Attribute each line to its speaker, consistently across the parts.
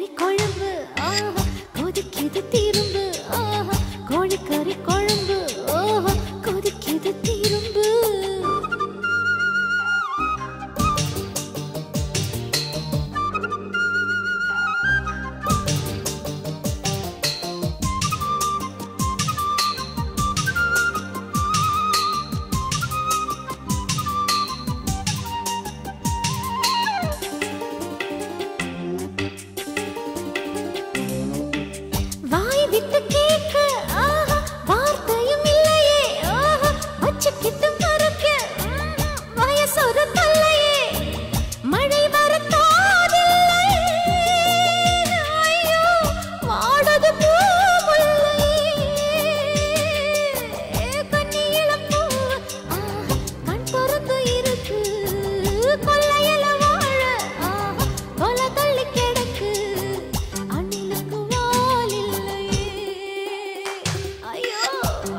Speaker 1: கோழிக்கறி குழம்பு ஆஹா கொதிக்குது திரும்பு ஆஹா கோழிக்கறி குழம்பு ஓஹோ கொதிக்குது திரும்பு விட்டு கேட்க ஆஹா வார்த்தையும் இல்லையே ஆஹா வச்சுக்கிட்டு மறக்க வயசொரு தல்லையே மழை வரத்தாதில்லை ஐயோ வாடது பூமுல்லை கண்ணியிளம் பூ ஆஹா கண் பொறுத்து இருக்கு கொல்லையில வாழ ஆஹா கொலை தள்ளி கிடக்கு அணிலுக்கு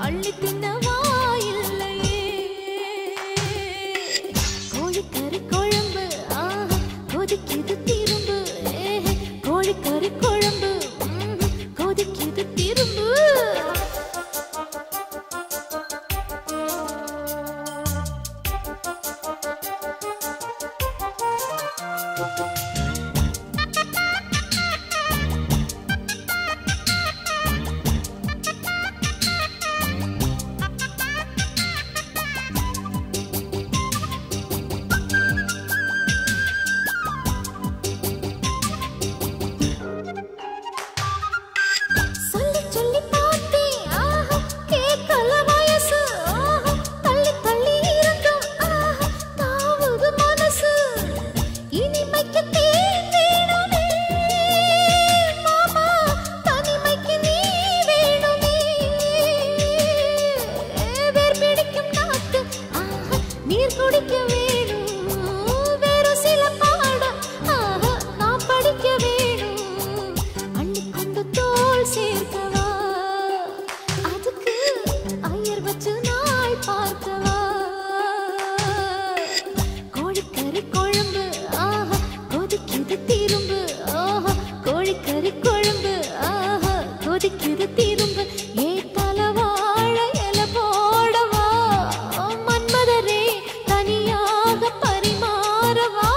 Speaker 1: அள்ளி தின்னவா இல்லையே கோழிக்கறி குழம்பு ஆஹா கொதிக்குது திரும்பு கோழிக்கறி குழம்பு கொதிக்குது திரும்பு கோழிக்கறி குழம்பு ஆஹா கொதிக்குது திரும்பு ஏத்தால வாழ இல போடவா மன்மதரே தனியாக பரிமாறவா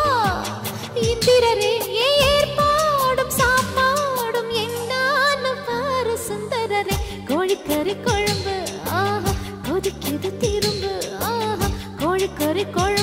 Speaker 1: இந்திரரே ஏற்பாடும் சாப்பாடும் என்னான்னு பாரு சுந்தரரே கோழிக்கறி குழம்பு ஆஹா கொதிக்குது திரும்பு ஆஹா கோழிக்கறி குழம்பு